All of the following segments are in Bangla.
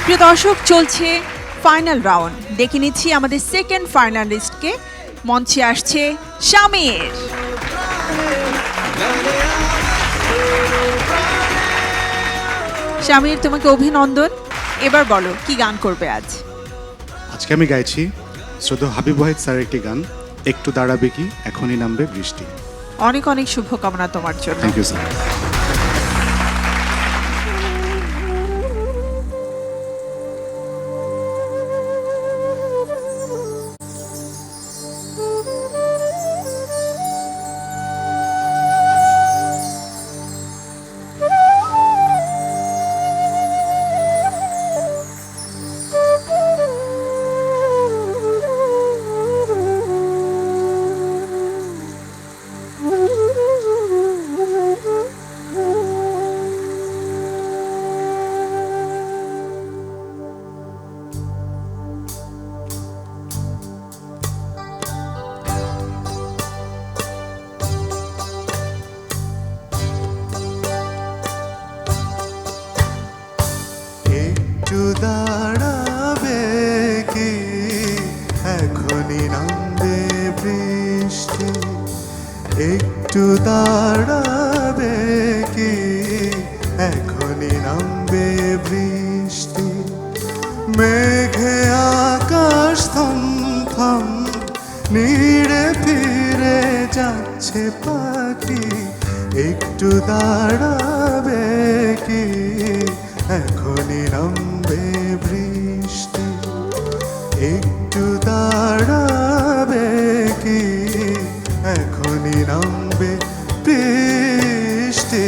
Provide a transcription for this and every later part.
প্রিয় দর্শক, চলছে ফাইনাল রাউন্ড। দেখে নিচ্ছি আমাদের সেকেন্ড ফাইনালিস্টকে। মঞ্চে আসছে শামির। শামির, তোমাকে অভিনন্দন। এবার বলো কি গান করবে আজ? আজকে আমি গাইছি শ্রদ্ধেয় হাবিব ওয়াহিদ স্যারের একটি গান, একটু দাঁড়াবে কি এখনই নামবে বৃষ্টি। অনেক অনেক শুভকামনা তোমার জন্য। Thank you sir. একটু দাঁড়াবে কি এখনই নামবে বৃষ্টি, একটু দাঁড়াবে কি এখনই নামবে বৃষ্টি। মেঘে আকাশ থম থম নিড়ে ফিরে যাচ্ছে পাখি, একটু দাঁড়াবে কি এখনই নামবে বৃষ্টি, একটু দাঁড়াবে কি এখনই নামবে বৃষ্টি।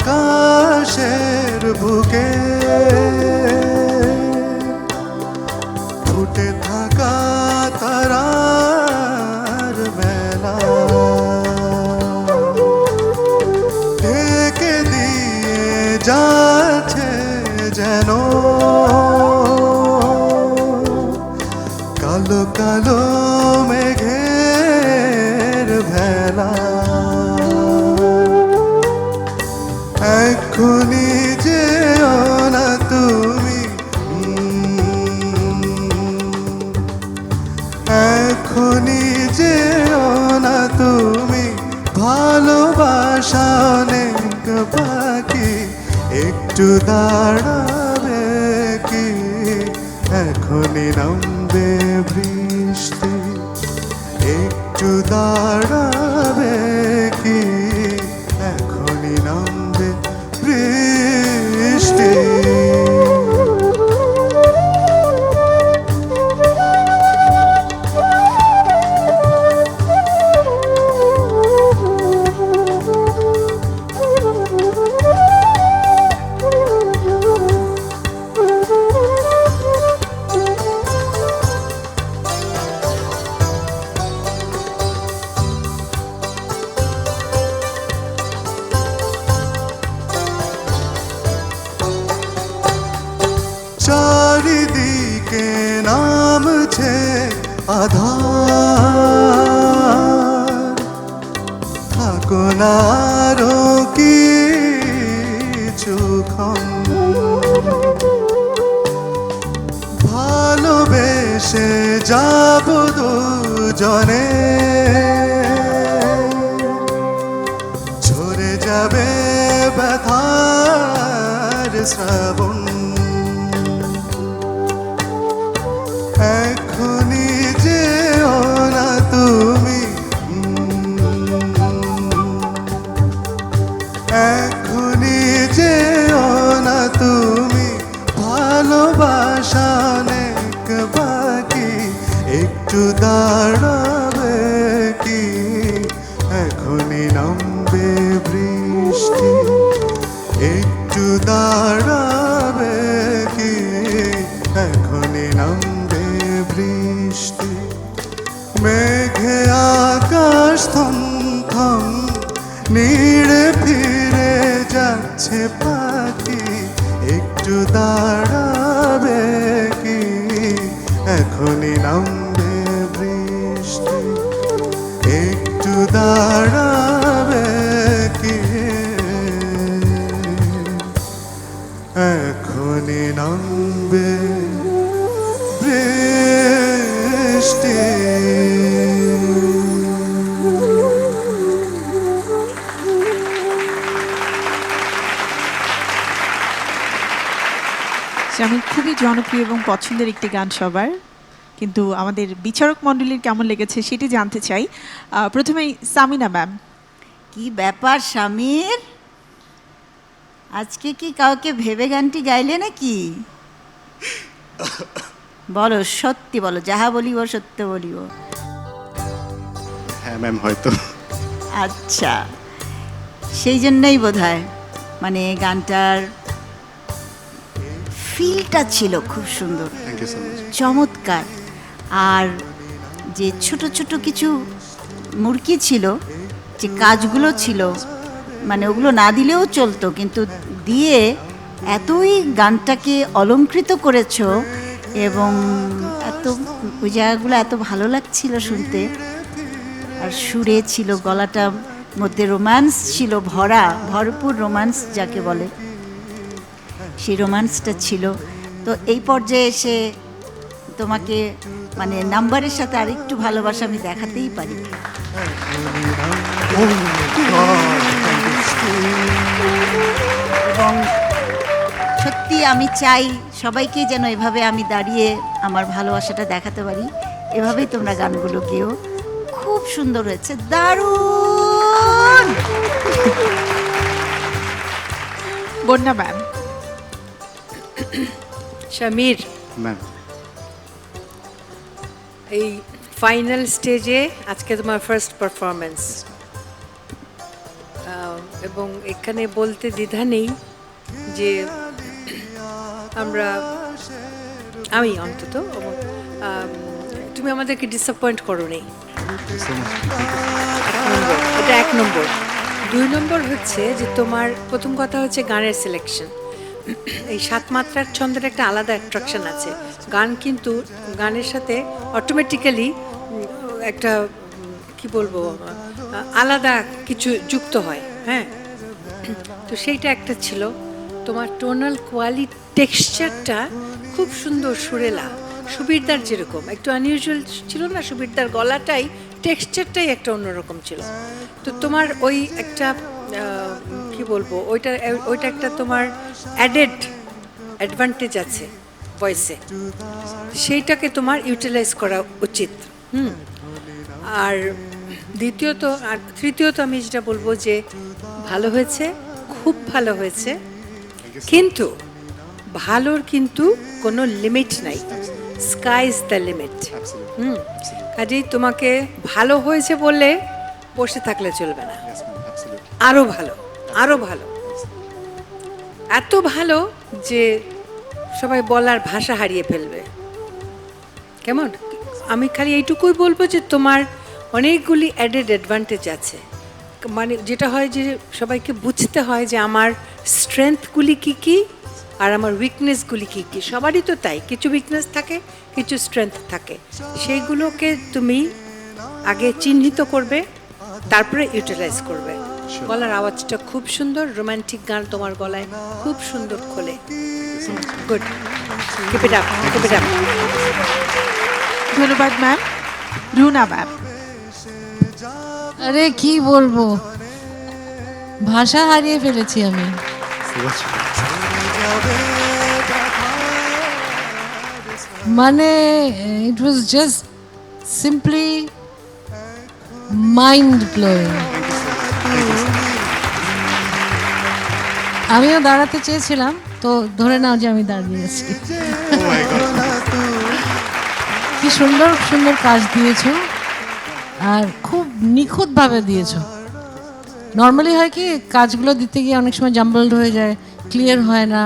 আকাশের বুকে ফুটে থাকা তারার মেলা ঢেকে দিয়ে যাচ্ছে যেন কালো কালো মেঘের ভেলা। এখনই যেও না তুমি, এখনই যেও না তুমি, ভালোবাসা অনেক বাকি, একটু দাঁড়াবে কি এখনই নামবে বৃষ্টি, একটু দাঁড়াবে কি এখনই নামবে বৃষ্টি। চারিদিকে নামছে আধার, থাকো না আরো কিছুক্ষণ, ভালোবেসে যাব দুজনে, ঝরে যাবে ব্যথার শ্রাবণ। এখনই যেও না তুমি, এখনই যেও না তুমি, ভালোবাসা অনেক বাকি, একটু দাঁড়াবে কি এখনই নামবে বৃষ্টি, দাঁড়াবে কি এখনই নামবে বৃষ্টি মেঘে আকাশ থমথম নীড়ে ফিরে যাচ্ছে পাখি একটু দাঁড়াবে কি এখনই নামবে বৃষ্টি একটু দাঁড়াবে কি এখনই নামবে বৃষ্টি শামীর খুবই জনপ্রিয় এবং পছন্দের একটি গান সবার, কিন্তু আমাদের বিচারক মণ্ডলীর কেমন লেগেছে সেটি জানতে চাই। প্রথমেই সামিনা ম্যাম। কি ব্যাপার স্বামীর, আজকে কি কাউকে ভেবে গানটি গাইলে নাকি? বলো, সত্যি বলো, যাহা বলিব সত্য বলিব। হ্যাঁ ম্যাম, হয়তো। আচ্ছা, সেই জন্যই বোধহয় মানে গানটার ফিলটা ছিল খুব সুন্দর, থ্যাংক ইউ সো মাচ। চমৎকার। আর যে ছোট ছোট কিছু মুরকি ছিল, যে কাজগুলো ছিল, মানে ওগুলো না দিলেও চলতো, কিন্তু দিয়ে এতই গানটাকে অলংকৃত করেছো এবং এত ওই জায়গাগুলো এত ভালো লাগছিল শুনতে। আর সুরে ছিল, গলাটার মধ্যে রোম্যান্স ছিল, ভরপুর রোম্যান্স যাকে বলে, সেই রোম্যান্সটা ছিল। তো এই পর্যায়ে এসে তোমাকে মানে নাম্বারের সাথে আরেকটু ভালোবাসা আমি দেখাতেই পারি। এবং সত্যি আমি চাই সবাইকে যেন এভাবে আমি দাঁড়িয়ে আমার ভালোবাসাটা দেখাতে পারি। এভাবেই তোমরা গানগুলো গেও, খুব সুন্দর হয়েছে, দারুণ। বন্যা ম্যাম। শামীর, ম্যাম, এই ফাইনাল স্টেজে আজকে তোমার ফার্স্ট পারফরমেন্স, এবং এখানে বলতে দ্বিধা নেই যে আমি অন্তত তুমি আমাদেরকে ডিসঅ্যাপয়েন্ট করো নি। এটা 1 নম্বর। 2 নম্বর হচ্ছে যে তোমার প্রথম কথা হচ্ছে গানের সিলেকশন। এই 7 মাত্রার ছন্দের একটা আলাদা অ্যাট্রাকশন আছে। গান কিন্তু গানের সাথে অটোমেটিক্যালি একটা কি বলবো আলাদা কিছু যুক্ত হয়। হ্যাঁ, তো সেইটা একটা ছিল। তোমার টোনাল কোয়ালিটি, টেক্সচারটা খুব সুন্দর, সুরেলা। সুবীরদার যেরকম একটু আনইউজুয়াল ছিল না, সুবীরদার গলাটাই, টেক্সচারটাই একটা অন্যরকম ছিল। তো তোমার ওই একটা কি বলবো, ওইটা একটা তোমার অ্যাডেড অ্যাডভান্টেজ আছে ভয়েসে, সেইটাকে তোমার ইউটিলাইজ করা উচিত। আর দ্বিতীয়ত আর তৃতীয়ত আমি যেটা বলবো যে ভালো হয়েছে, খুব ভালো হয়েছে, কিন্তু ভালোর কিন্তু কোনো লিমিট নাই, স্কাই ইজ দ্য লিমিট। কাজেই তোমাকে ভালো হয়েছে বলে বসে থাকলে চলবে না, আরো ভালো, আরো ভালো, এত ভালো যে সবাই বলার ভাষা হারিয়ে ফেলবে। কেমন? আমি খালি এইটুকুই বলবো যে তোমার অনেকগুলি অ্যাডেড অ্যাডভান্টেজ আছে। মানে যেটা হয় যে সবাইকে বুঝতে হয় যে আমার স্ট্রেংথগুলি কী কী আর আমার উইকনেসগুলি কী কী। সবারই তো তাই, কিছু উইকনেস থাকে, কিছু স্ট্রেংথ থাকে, সেইগুলোকে তুমি আগে চিহ্নিত করবে, তারপরে ইউটিলাইজ করবে। গলার আওয়াজটা খুব সুন্দর, রোমান্টিক গান তোমার গলায় খুব সুন্দর খোলে। Good, keep it up, keep it up. ধন্যবাদ ম্যাম। রুনা ম্যাম। আরে কি বলবো, ভাষা হারিয়ে ফেলেছি আমি। মানে it was just simply mind blowing. আমিও দাঁড়াতে চেয়েছিলাম, তো ধরে নাও যে আমি দাঁড়িয়েছি। কি সুন্দর সুন্দর কাজ দিয়েছো, আর খুব নিখুঁতভাবে দিয়েছো। নর্মালি হয় কি কাজগুলো দিতে গিয়ে অনেক সময় জাম্বলড হয়ে যায়, ক্লিয়ার হয় না।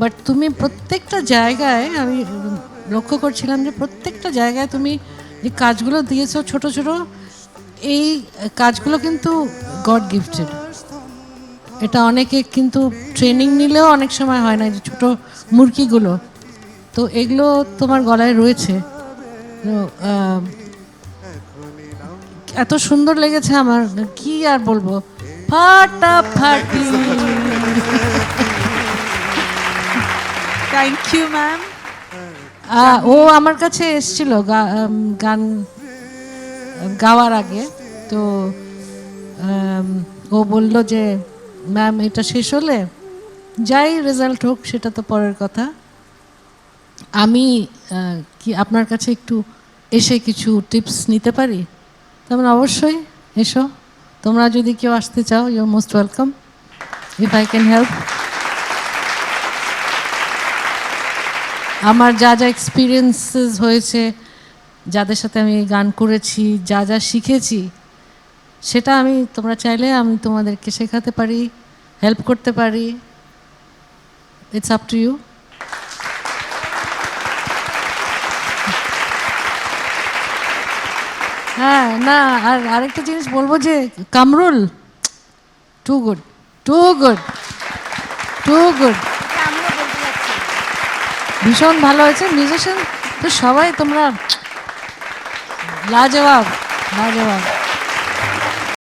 বাট তুমি প্রত্যেকটা জায়গায় আমি লক্ষ্য করছিলাম যে প্রত্যেকটা জায়গায় তুমি যে কাজগুলো দিয়েছো ছোট ছোট, এই কাজগুলো কিন্তু গড গিফটেড। এটা অনেকে কিন্তু ট্রেনিং নিলেও অনেক সময় হয় না, যে ছোট মুরগিগুলো। তো এগুলো তোমার গলায় রয়েছে। তো এত সুন্দর লেগেছে আমার, কি আর বলবো, ফাটাফাটি। Thank you ma'am. ও আমার কাছে এসেছিল গান গাওয়ার আগে। তো ও বলল যে ম্যাম এটা শেষ হলে যাই রেজাল্ট হোক সেটা তো পরের কথা, আমি কি আপনার কাছে একটু এসে কিছু টিপস নিতে পারি? তেমন অবশ্যই এসো, তোমরা যদি কেউ আসতে চাও, you are most welcome if I can help. আমার যা যা এক্সপিরিয়েন্সেস হয়েছে, যাদের সাথে আমি গান করেছি, যা যা শিখেছি, সেটা আমি, তোমরা চাইলে আমি তোমাদেরকে শেখাতে পারি, হেল্প করতে পারি। It's up to you. হ্যাঁ, না আর আরেকটা জিনিস বলবো যে Kamrul too good, too good, too good, ভীষণ ভালো হয়েছে। মিউজিশিয়ান তো সবাই তোমরা লাজবাব, লাজবাব।